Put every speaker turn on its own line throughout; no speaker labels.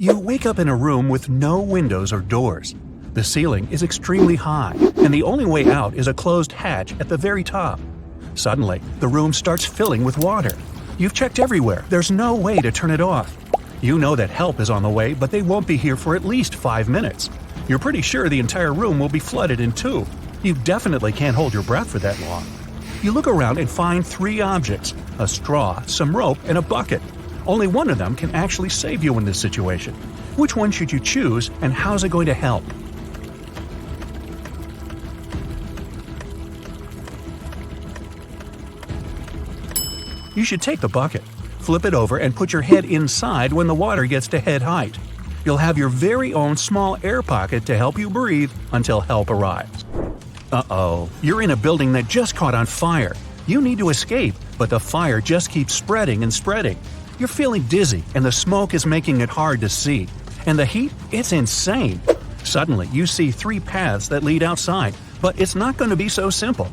You wake up in a room with no windows or doors. The ceiling is extremely high, and the only way out is a closed hatch at the very top. Suddenly, the room starts filling with water. You've checked everywhere. There's no way to turn it off. You know that help is on the way, but they won't be here for at least 5 minutes. You're pretty sure the entire room will be flooded in 2. You definitely can't hold your breath for that long. You look around and find 3 objects: a straw, some rope, and a bucket. Only one of them can actually save you in this situation. Which one should you choose, and how's it going to help? You should take the bucket, flip it over, and put your head inside when the water gets to head height. You'll have your very own small air pocket to help you breathe until help arrives. Uh-oh, you're in a building that just caught on fire. You need to escape, but the fire just keeps spreading and spreading. You're feeling dizzy, and the smoke is making it hard to see. And the heat? It's insane. Suddenly, you see 3 paths that lead outside, but it's not going to be so simple.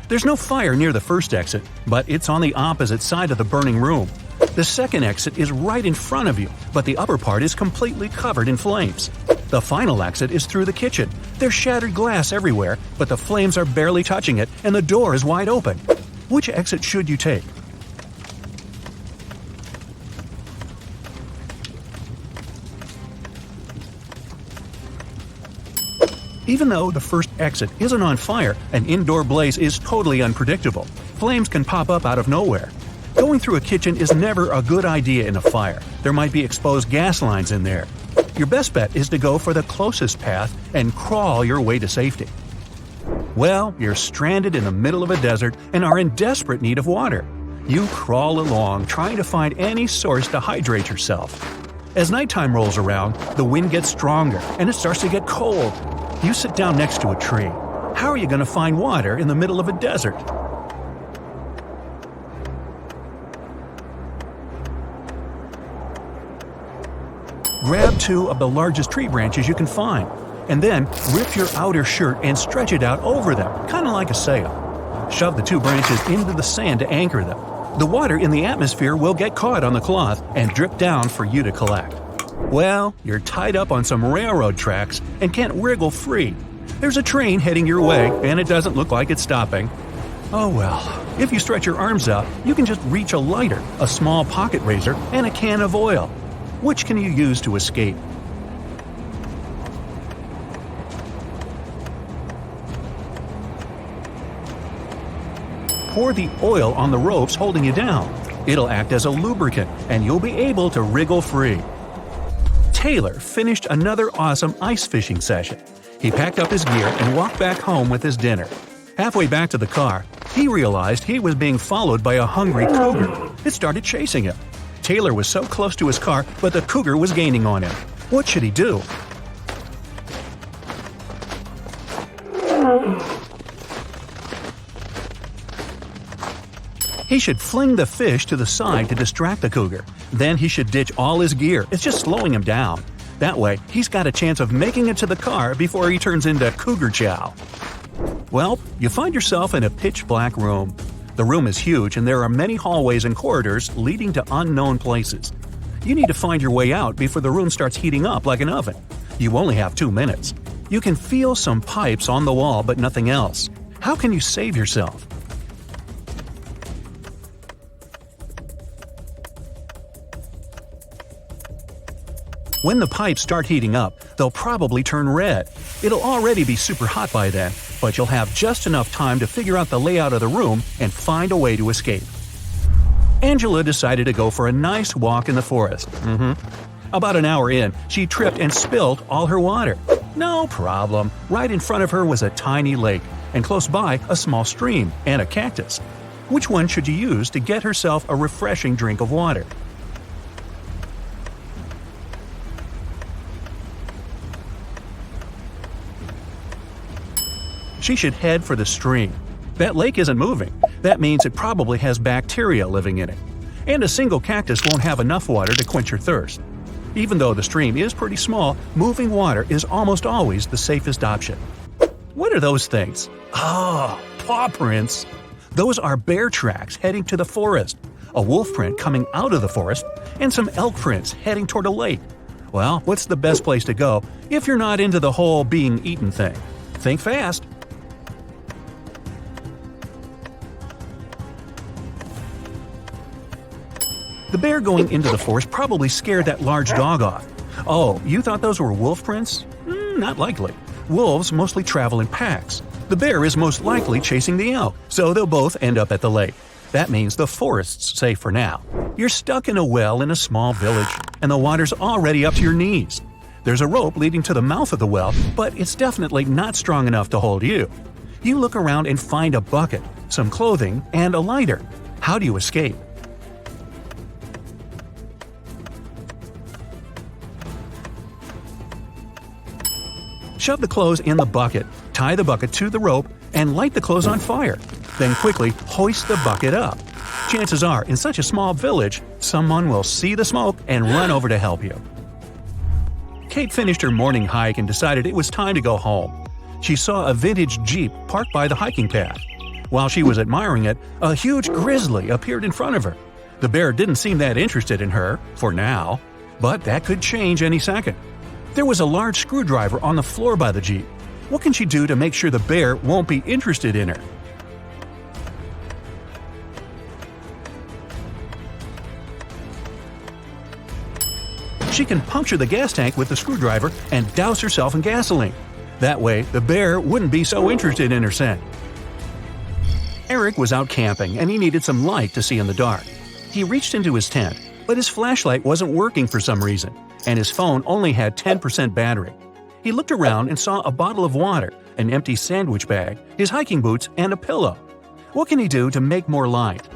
There's no fire near the first exit, but it's on the opposite side of the burning room. The second exit is right in front of you, but the upper part is completely covered in flames. The final exit is through the kitchen. There's shattered glass everywhere, but the flames are barely touching it, and the door is wide open. Which exit should you take? Even though the first exit isn't on fire, an indoor blaze is totally unpredictable. Flames can pop up out of nowhere. Going through a kitchen is never a good idea in a fire. There might be exposed gas lines in there. Your best bet is to go for the closest path and crawl your way to safety. Well, you're stranded in the middle of a desert and are in desperate need of water. You crawl along, trying to find any source to hydrate yourself. As nighttime rolls around, the wind gets stronger and it starts to get cold. You sit down next to a tree. How are you going to find water in the middle of a desert? Grab 2 of the largest tree branches you can find, and then rip your outer shirt and stretch it out over them, kind of like a sail. Shove the 2 branches into the sand to anchor them. The water in the atmosphere will get caught on the cloth and drip down for you to collect. Well, you're tied up on some railroad tracks and can't wriggle free. There's a train heading your way, and it doesn't look like it's stopping. Oh well, if you stretch your arms out, you can just reach a lighter, a small pocket razor, and a can of oil. Which can you use to escape? Pour the oil on the ropes holding you down. It'll act as a lubricant, and you'll be able to wriggle free. Taylor finished another awesome ice fishing session. He packed up his gear and walked back home with his dinner. Halfway back to the car, he realized he was being followed by a hungry cougar. It started chasing him. Taylor was so close to his car, but the cougar was gaining on him. What should he do? He should fling the fish to the side to distract the cougar. Then he should ditch all his gear. It's just slowing him down. That way, he's got a chance of making it to the car before he turns into cougar chow. Well, you find yourself in a pitch-black room. The room is huge and there are many hallways and corridors leading to unknown places. You need to find your way out before the room starts heating up like an oven. You only have 2 minutes. You can feel some pipes on the wall but nothing else. How can you save yourself? When the pipes start heating up, they'll probably turn red. It'll already be super hot by then, but you'll have just enough time to figure out the layout of the room and find a way to escape. Angela decided to go for a nice walk in the forest. About an hour in, she tripped and spilled all her water. No problem. Right in front of her was a tiny lake, and close by a small stream and a cactus. Which one should you use to get herself a refreshing drink of water? She should head for the stream. That lake isn't moving. That means it probably has bacteria living in it. And a single cactus won't have enough water to quench your thirst. Even though the stream is pretty small, moving water is almost always the safest option. What are those things? Oh, paw prints! Those are bear tracks heading to the forest, a wolf print coming out of the forest, and some elk prints heading toward a lake. Well, what's the best place to go if you're not into the whole being eaten thing? Think fast. The bear going into the forest probably scared that large dog off. Oh, you thought those were wolf prints? Not likely. Wolves mostly travel in packs. The bear is most likely chasing the elk, so they'll both end up at the lake. That means the forest's safe for now. You're stuck in a well in a small village, and the water's already up to your knees. There's a rope leading to the mouth of the well, but it's definitely not strong enough to hold you. You look around and find a bucket, some clothing, and a lighter. How do you escape? Shove the clothes in the bucket, tie the bucket to the rope, and light the clothes on fire. Then quickly hoist the bucket up. Chances are, in such a small village, someone will see the smoke and run over to help you. Kate finished her morning hike and decided it was time to go home. She saw a vintage Jeep parked by the hiking path. While she was admiring it, a huge grizzly appeared in front of her. The bear didn't seem that interested in her, for now, but that could change any second. There was a large screwdriver on the floor by the Jeep. What can she do to make sure the bear won't be interested in her? She can puncture the gas tank with the screwdriver and douse herself in gasoline. That way, the bear wouldn't be so interested in her scent. Eric was out camping and he needed some light to see in the dark. He reached into his tent, but his flashlight wasn't working for some reason, and his phone only had 10% battery. He looked around and saw a bottle of water, an empty sandwich bag, his hiking boots, and a pillow. What can he do to make more light?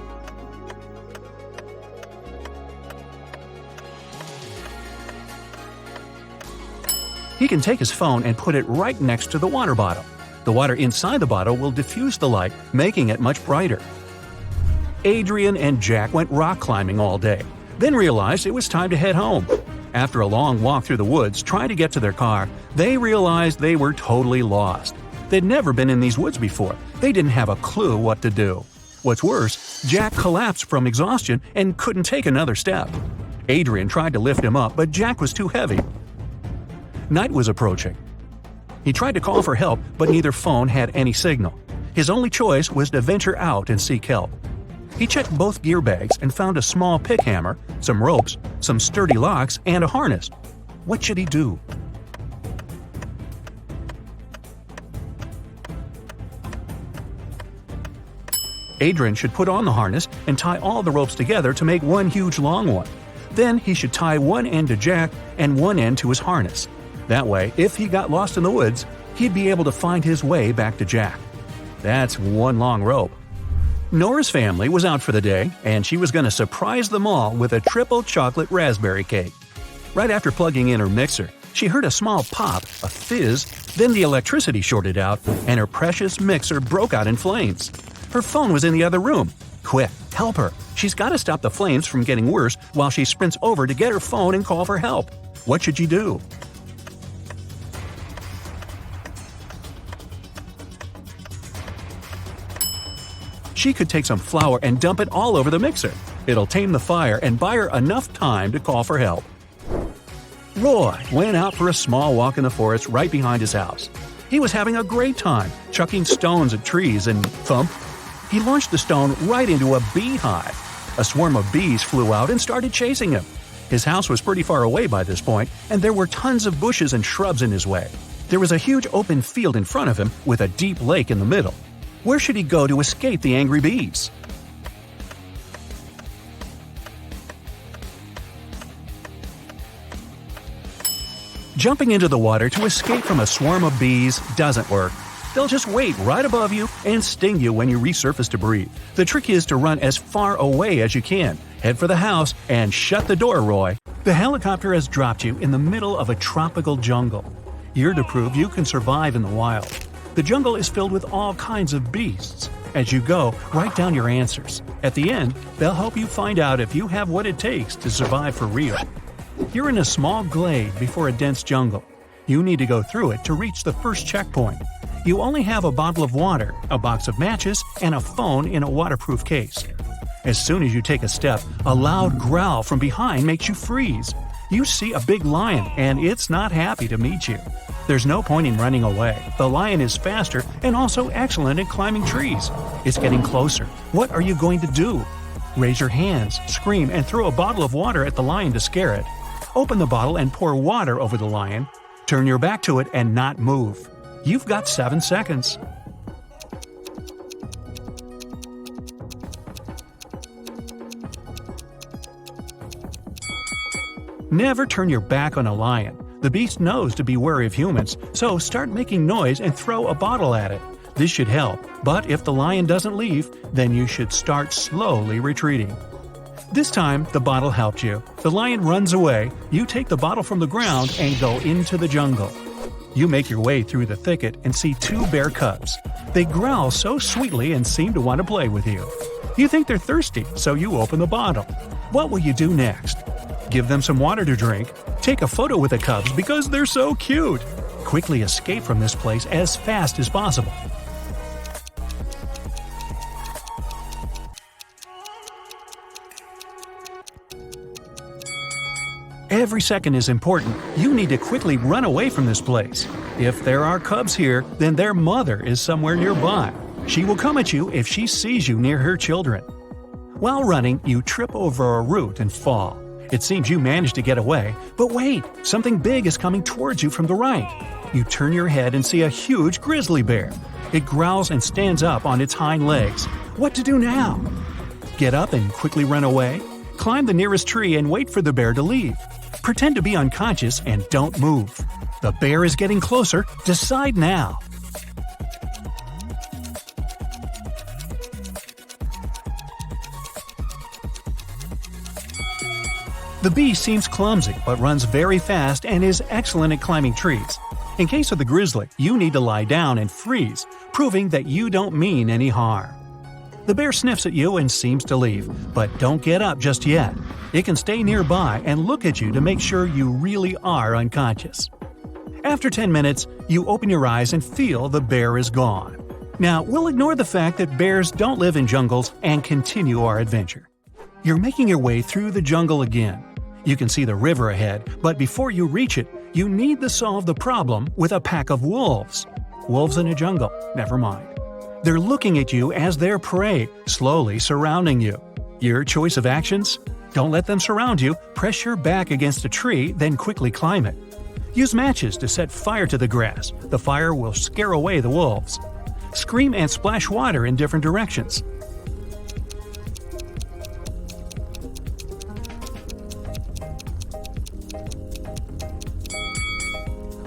He can take his phone and put it right next to the water bottle. The water inside the bottle will diffuse the light, making it much brighter. Adrian and Jack went rock climbing all day, then realized it was time to head home. After a long walk through the woods trying to get to their car, they realized they were totally lost. They'd never been in these woods before. They didn't have a clue what to do. What's worse, Jack collapsed from exhaustion and couldn't take another step. Adrian tried to lift him up, but Jack was too heavy. Night was approaching. He tried to call for help, but neither phone had any signal. His only choice was to venture out and seek help. He checked both gear bags and found a small pick hammer, some ropes, some sturdy locks, and a harness. What should he do? Adrian should put on the harness and tie all the ropes together to make one huge long one. Then he should tie one end to Jack and one end to his harness. That way, if he got lost in the woods, he'd be able to find his way back to Jack. That's one long rope. Nora's family was out for the day, and she was going to surprise them all with a triple chocolate raspberry cake. Right after plugging in her mixer, she heard a small pop, a fizz, then the electricity shorted out, and her precious mixer broke out in flames. Her phone was in the other room. Quick, help her. She's got to stop the flames from getting worse while she sprints over to get her phone and call for help. What should she do? She could take some flour and dump it all over the mixer. It'll tame the fire and buy her enough time to call for help. Roy went out for a small walk in the forest right behind his house. He was having a great time, chucking stones at trees and thump. He launched the stone right into a beehive. A swarm of bees flew out and started chasing him. His house was pretty far away by this point, and there were tons of bushes and shrubs in his way. There was a huge open field in front of him with a deep lake in the middle. Where should he go to escape the angry bees? Jumping into the water to escape from a swarm of bees doesn't work. They'll just wait right above you and sting you when you resurface to breathe. The trick is to run as far away as you can. Head for the house and shut the door, Roy. The helicopter has dropped you in the middle of a tropical jungle. You're to prove you can survive in the wild. The jungle is filled with all kinds of beasts. As you go, write down your answers. At the end, they'll help you find out if you have what it takes to survive for real. You're in a small glade before a dense jungle. You need to go through it to reach the first checkpoint. You only have a bottle of water, a box of matches, and a phone in a waterproof case. As soon as you take a step, a loud growl from behind makes you freeze. You see a big lion, and it's not happy to meet you. There's no point in running away. The lion is faster and also excellent at climbing trees. It's getting closer. What are you going to do? Raise your hands, scream, and throw a bottle of water at the lion to scare it. Open the bottle and pour water over the lion. Turn your back to it and not move. You've got 7 seconds. Never turn your back on a lion. The beast knows to be wary of humans, so start making noise and throw a bottle at it. This should help, but if the lion doesn't leave, then you should start slowly retreating. This time, the bottle helped you. The lion runs away, you take the bottle from the ground and go into the jungle. You make your way through the thicket and see 2 bear cubs. They growl so sweetly and seem to want to play with you. You think they're thirsty, so you open the bottle. What will you do next? Give them some water to drink. Take a photo with the cubs because they're so cute. Quickly escape from this place as fast as possible. Every second is important. You need to quickly run away from this place. If there are cubs here, then their mother is somewhere nearby. She will come at you if she sees you near her children. While running, you trip over a root and fall. It seems you managed to get away, but wait, something big is coming towards you from the right. You turn your head and see a huge grizzly bear. It growls and stands up on its hind legs. What to do now? Get up and quickly run away? Climb the nearest tree and wait for the bear to leave. Pretend to be unconscious and don't move. The bear is getting closer. Decide now. The beast seems clumsy but runs very fast and is excellent at climbing trees. In case of the grizzly, you need to lie down and freeze, proving that you don't mean any harm. The bear sniffs at you and seems to leave, but don't get up just yet. It can stay nearby and look at you to make sure you really are unconscious. After 10 minutes, you open your eyes and feel the bear is gone. Now, we'll ignore the fact that bears don't live in jungles and continue our adventure. You're making your way through the jungle again. You can see the river ahead, but before you reach it, you need to solve the problem with a pack of wolves. Wolves in a jungle, never mind. They're looking at you as their prey, slowly surrounding you. Your choice of actions? Don't let them surround you, press your back against a tree, then quickly climb it. Use matches to set fire to the grass. The fire will scare away the wolves. Scream and splash water in different directions.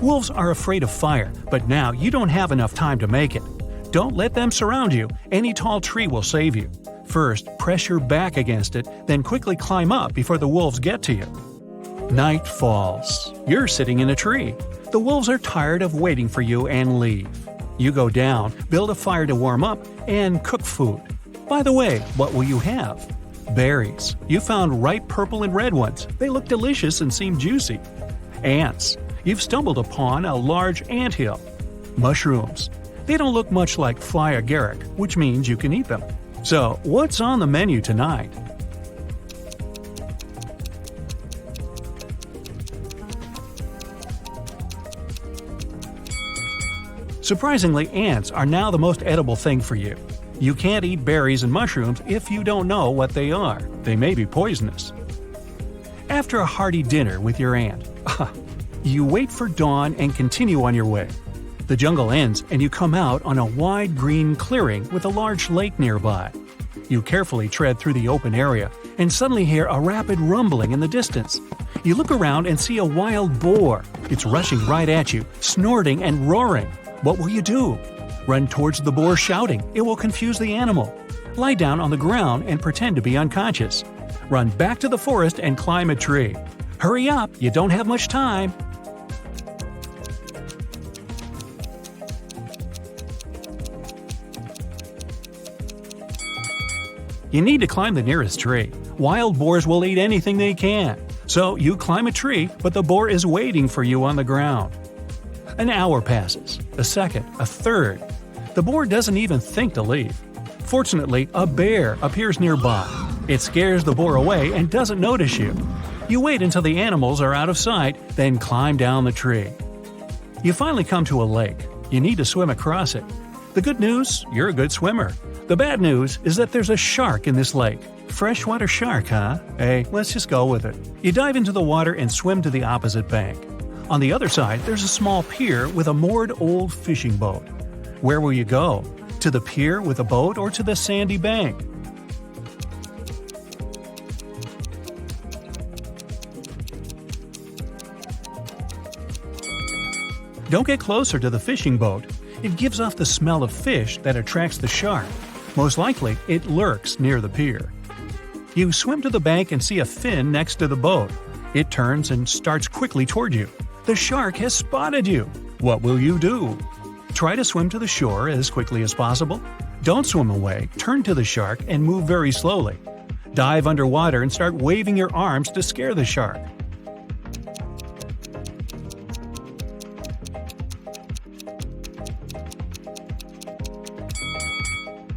Wolves are afraid of fire, but now you don't have enough time to make it. Don't let them surround you. Any tall tree will save you. First, press your back against it, then quickly climb up before the wolves get to you. Night falls. You're sitting in a tree. The wolves are tired of waiting for you and leave. You go down, build a fire to warm up, and cook food. By the way, what will you have? Berries. You found ripe purple and red ones. They look delicious and seem juicy. Ants. You've stumbled upon a large anthill. Mushrooms. They don't look much like fly agaric, which means you can eat them. So, what's on the menu tonight? Surprisingly, ants are now the most edible thing for you. You can't eat berries and mushrooms if you don't know what they are. They may be poisonous. After a hearty dinner with your aunt, you wait for dawn and continue on your way. The jungle ends and you come out on a wide green clearing with a large lake nearby. You carefully tread through the open area and suddenly hear a rapid rumbling in the distance. You look around and see a wild boar. It's rushing right at you, snorting and roaring. What will you do? Run towards the boar shouting. It will confuse the animal. Lie down on the ground and pretend to be unconscious. Run back to the forest and climb a tree. Hurry up, you don't have much time. You need to climb the nearest tree. Wild boars will eat anything they can. So you climb a tree, but the boar is waiting for you on the ground. An hour passes, a second, a third. The boar doesn't even think to leave. Fortunately, a bear appears nearby. It scares the boar away and doesn't notice you. You wait until the animals are out of sight, then climb down the tree. You finally come to a lake. You need to swim across it. The good news, you're a good swimmer. The bad news is that there's a shark in this lake. Freshwater shark, huh? Hey, let's just go with it. You dive into the water and swim to the opposite bank. On the other side, there's a small pier with a moored old fishing boat. Where will you go? To the pier with a boat or to the sandy bank? Don't get closer to the fishing boat. It gives off the smell of fish that attracts the shark. Most likely, it lurks near the pier. You swim to the bank and see a fin next to the boat. It turns and starts quickly toward you. The shark has spotted you. What will you do? Try to swim to the shore as quickly as possible. Don't swim away, turn to the shark and move very slowly. Dive underwater and start waving your arms to scare the shark.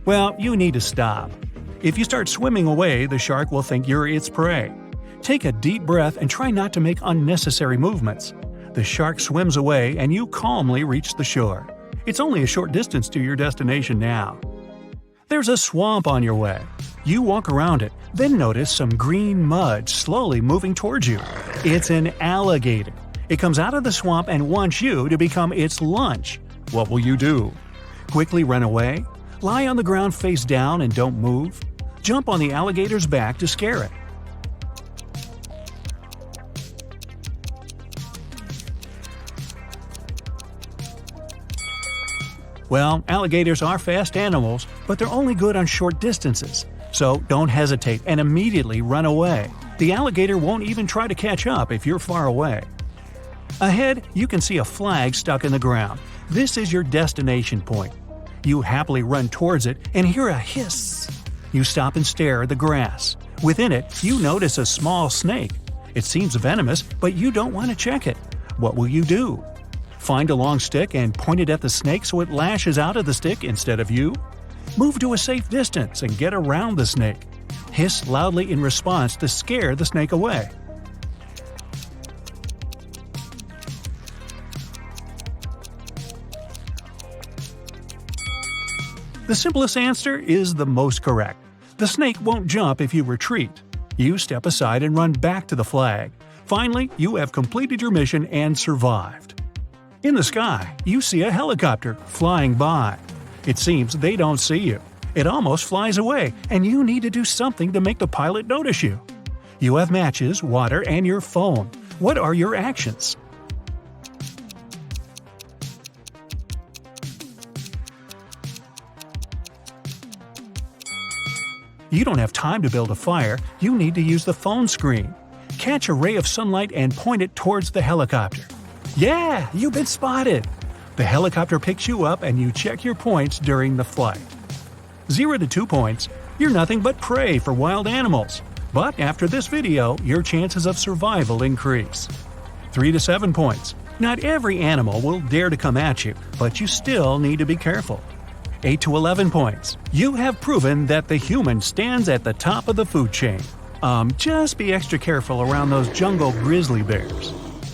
Well, you need to stop. If you start swimming away, the shark will think you're its prey. Take a deep breath and try not to make unnecessary movements. The shark swims away and you calmly reach the shore. It's only a short distance to your destination now. There's a swamp on your way. You walk around it, then notice some green mud slowly moving towards you. It's an alligator. It comes out of the swamp and wants you to become its lunch. What will you do? Quickly run away? Lie on the ground face down and don't move? Jump on the alligator's back to scare it. Well, alligators are fast animals, but they're only good on short distances. So don't hesitate and immediately run away. The alligator won't even try to catch up if you're far away. Ahead, you can see a flag stuck in the ground. This is your destination point. You happily run towards it and hear a hiss. You stop and stare at the grass. Within it, you notice a small snake. It seems venomous, but you don't want to check it. What will you do? Find a long stick and point it at the snake so it lashes out of the stick instead of you? Move to a safe distance and get around the snake. Hiss loudly in response to scare the snake away. The simplest answer is the most correct. The snake won't jump if you retreat. You step aside and run back to the flag. Finally, you have completed your mission and survived. In the sky, you see a helicopter flying by. It seems they don't see you. It almost flies away, and you need to do something to make the pilot notice you. You have matches, water, and your phone. What are your actions? You don't have time to build a fire, you need to use the phone screen. Catch a ray of sunlight and point it towards the helicopter. Yeah, you've been spotted! The helicopter picks you up and you check your points during the flight. 0 to 2 points, you're nothing but prey for wild animals. But after this video, your chances of survival increase. 3 to 7 points, not every animal will dare to come at you, but you still need to be careful. 8 to 11 points. You have proven that the human stands at the top of the food chain. Just be extra careful around those jungle grizzly bears.